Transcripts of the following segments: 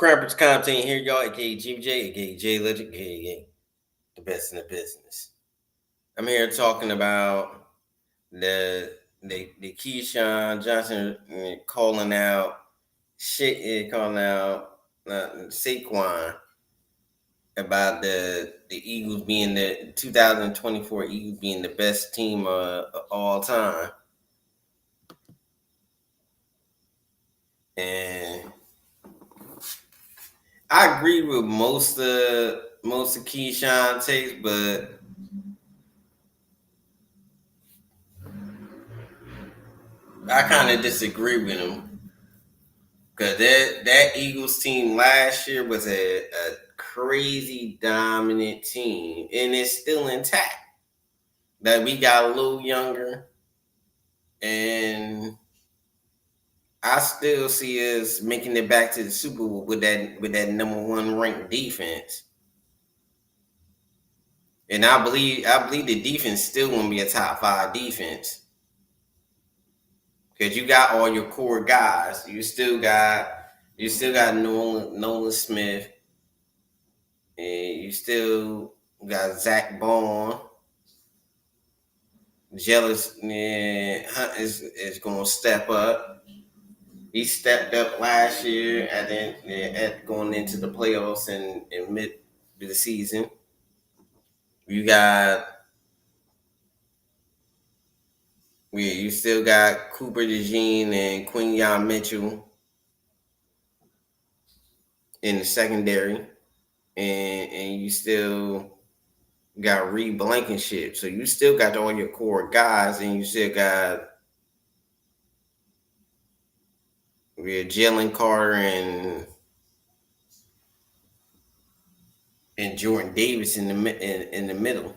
Crappers content here, y'all, aka GBJ, aka J Legend, aka the best in the business. I'm here talking about the Keyshawn Johnson calling out Saquon about the Eagles being the 2024 Eagles being the best team of all time. And I agree with most of Keyshawn takes, but I kind of disagree with him because that Eagles team last year was a crazy dominant team, and it's still intact. That we got a little younger, and I still see us making it back to the Super Bowl with that number one ranked defense. And I believe the defense still gonna be a top 5 defense. Because you got all your core guys. You still got Nolan Smith, and you still got Zach Bond. Jealous Hunt is gonna step up. He stepped up last year at going into the playoffs in mid of the season. You got you still got Cooper DeJean and Quinyon Mitchell in the secondary, and you still got Reed Blankenship. So you still got all your core guys, and you still got Jalen Carter and Jordan Davis in the middle.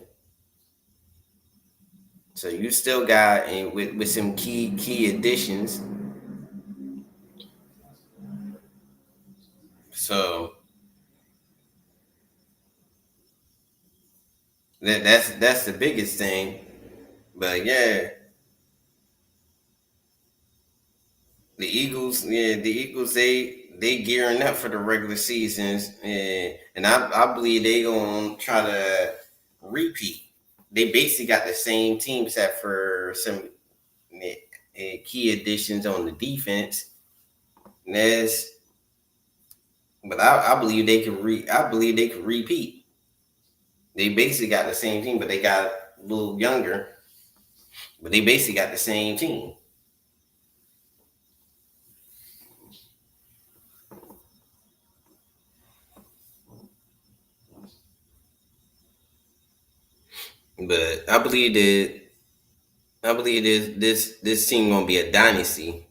So you still got with some key additions. So that's the biggest thing. But yeah, the Eagles, they gearing up for the regular seasons, and I believe they gonna try to repeat. They basically got the same team set for some key additions on the defense. But I believe they could repeat. They basically got the same team, but they got a little younger. But they basically got the same team. But I believe this team gonna be a dynasty.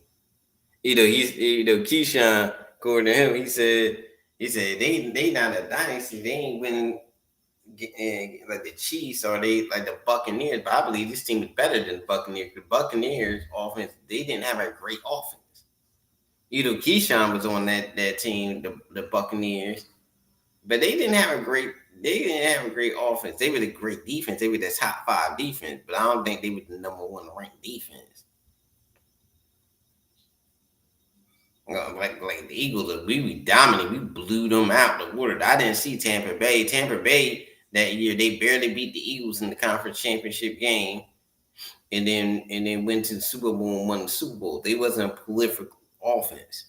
Keyshawn, according to him, he said they not a dynasty. They ain't winning like the Chiefs or they like the Buccaneers. But I believe this team is better than the Buccaneers. The Buccaneers offense, they didn't have a great offense. Keyshawn was on that team, the Buccaneers, but they didn't have a great offense. They were the great defense. They were the top 5 defense, but I don't think they were the number 1 ranked defense. Like the Eagles, we were dominant. We blew them out the water. I didn't see Tampa Bay. Tampa Bay that year, they barely beat the Eagles in the conference championship game, and then went to the Super Bowl and won the Super Bowl. They wasn't a prolific offense.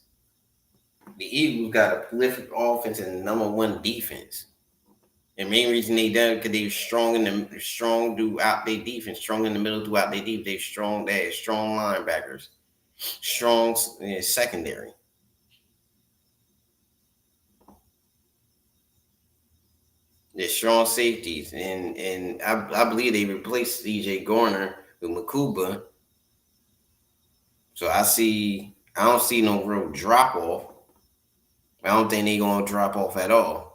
The Eagles got a prolific offense and number 1 defense. And main reason they done because they were strong throughout their defense, strong in the middle throughout their defense. They had strong linebackers, strong secondary. They're strong safeties, and I believe they replaced DJ Garner with Makuba. So I don't see no real drop off. I don't think they're gonna drop off at all.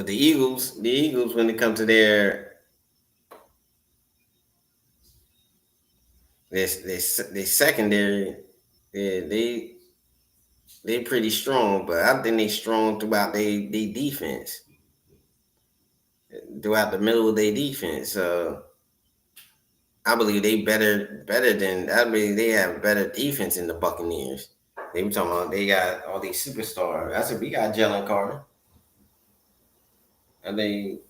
But the Eagles, when it comes to their secondary, yeah, they pretty strong. But I think they strong throughout they defense, throughout the middle of their defense. I believe they better than I believe they have better defense than the Buccaneers. They were talking about they got all these superstars. I said we got Jalen Carter. I think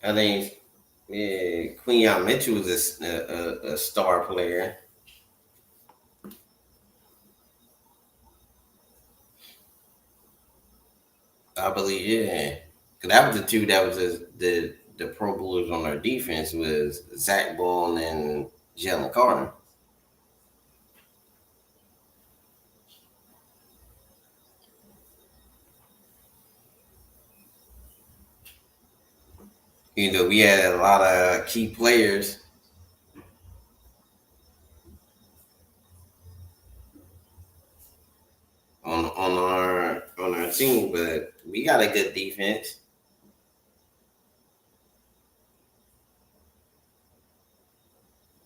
I think yeah, Quinyon Mitchell was a star player. I believe yeah, because that was the two that was the Pro Bowlers on our defense was Zach Ball and Jalen Carter. You know, we had a lot of key players on our team, but we got a good defense.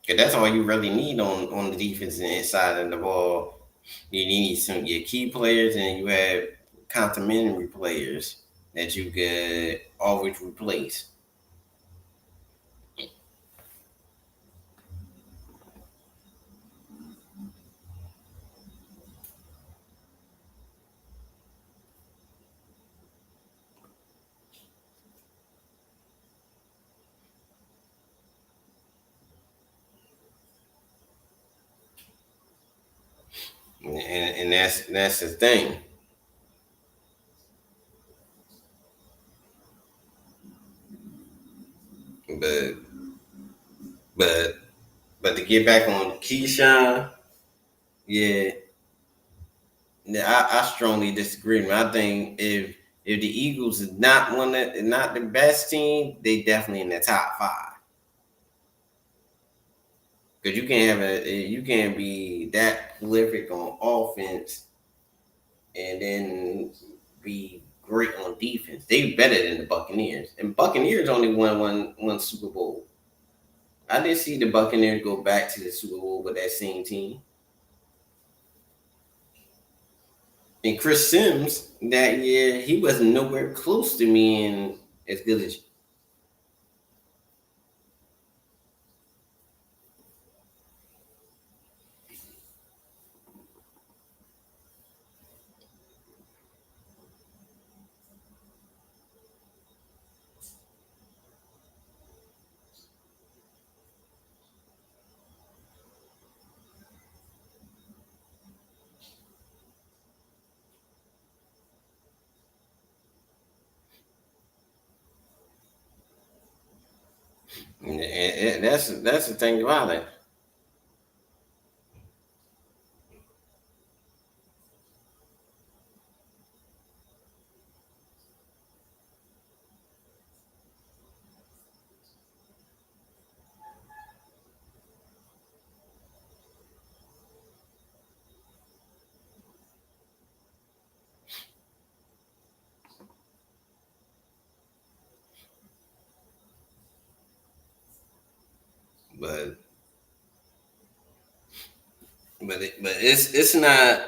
Cause that's all you really need on the defensive side of the ball. You need some your key players, and you have complementary players that you could always replace. And that's the thing. But but but to get back on Keyshawn, yeah, I strongly disagree. I think if the Eagles is not the best team, they definitely in the top five. Because you can't be that prolific on offense and then be great on defense. They better than the Buccaneers, and Buccaneers only won one Super Bowl. I didn't see the Buccaneers go back to the Super Bowl with that same team. And Chris Sims that year, he was nowhere close to being as good as. And that's the thing about it. But but it's not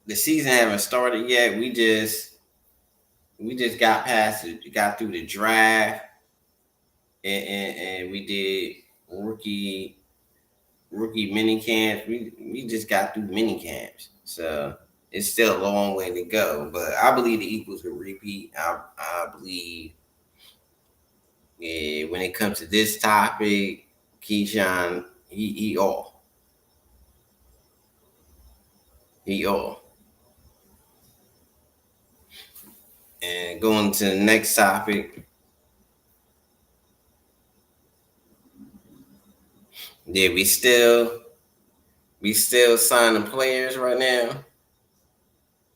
the season haven't started yet. We just got past it, got through the draft, and we did rookie rookie mini camps. We just got through mini camps, so it's still a long way to go. But I believe the Eagles will repeat. I believe when it comes to this topic, Keyshawn he all he all. And going to the next topic, yeah, we still signing players right now.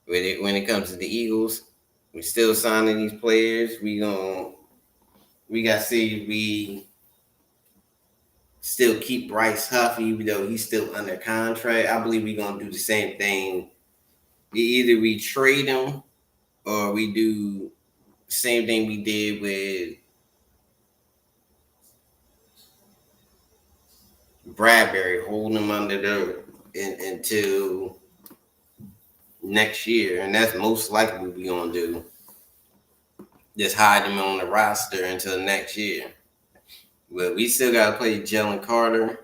When it comes to the Eagles, we still signing these players. We got to see if we still keep Bryce Huff, even though he's still under contract. I believe we're gonna do the same thing. Either we trade him or we do same thing we did with Bradbury, holding him under until next year, and that's most likely what we gonna do. Just hide him on the roster until next year. But we still gotta play Jalen Carter.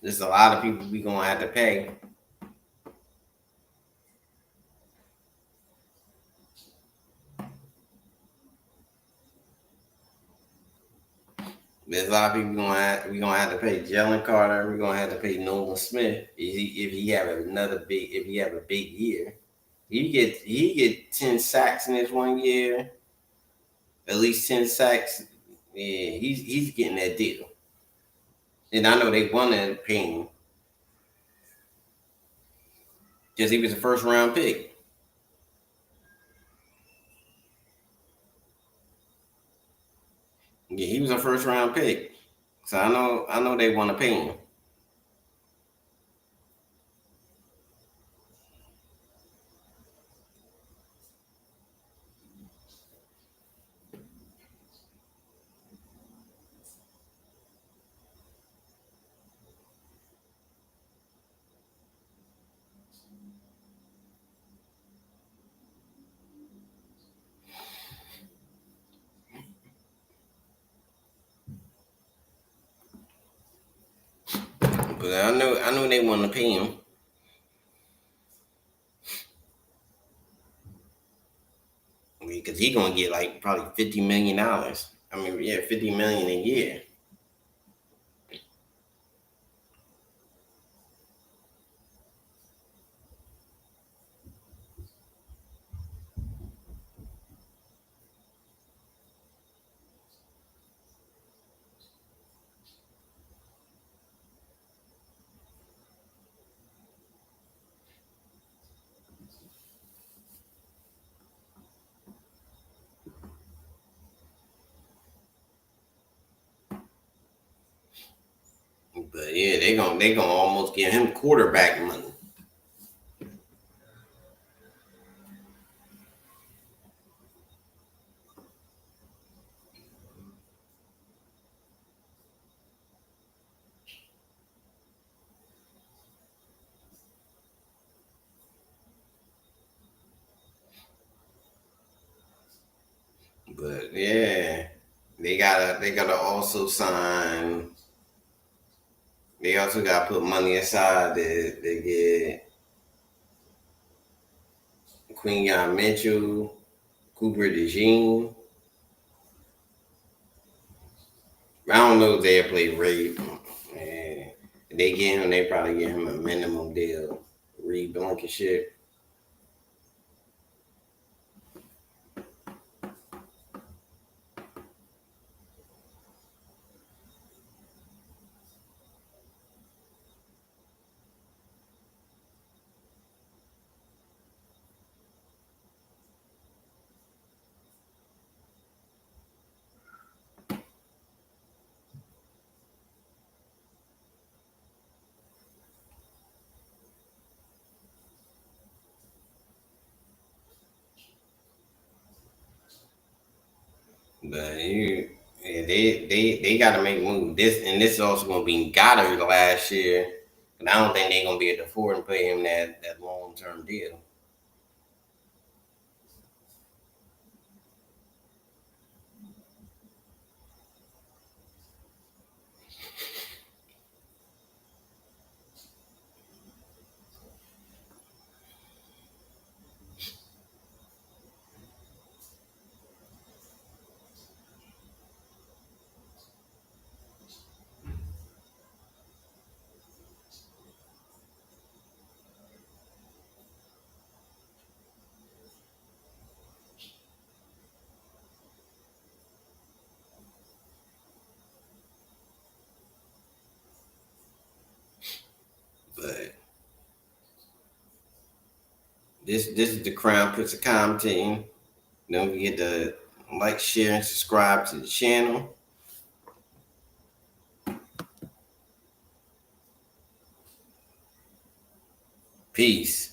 There's a lot of people we gonna have to pay. There's a lot of people we gonna have to pay Jalen Carter. We're gonna have to pay Nolan Smith if he have a big year. He get 10 sacks in this one year, at least 10 sacks. Yeah, he's getting that deal. And I know they want to pay him because he was a first round pick. Yeah, he was a first round pick. So I know they want to pay him. But I know they want to pay him because he gonna get like probably $50 million. I mean, yeah, 50 million a year. But yeah, they gonna almost give him quarterback money. But yeah, they gotta also sign. They also gotta put money aside to get Quinyon Mitchell, Cooper DeJean. I don't know if they'll play Ray. Man, if they get him, they probably give him a minimum deal. Reed Blankenship. But yeah, they got to make move. This is also gonna be Goddard last year, and I don't think they're gonna be able to afford and pay him that long term deal. But this is the Crown Prince of commentating. Don't forget to like, share, and subscribe to the channel. Peace.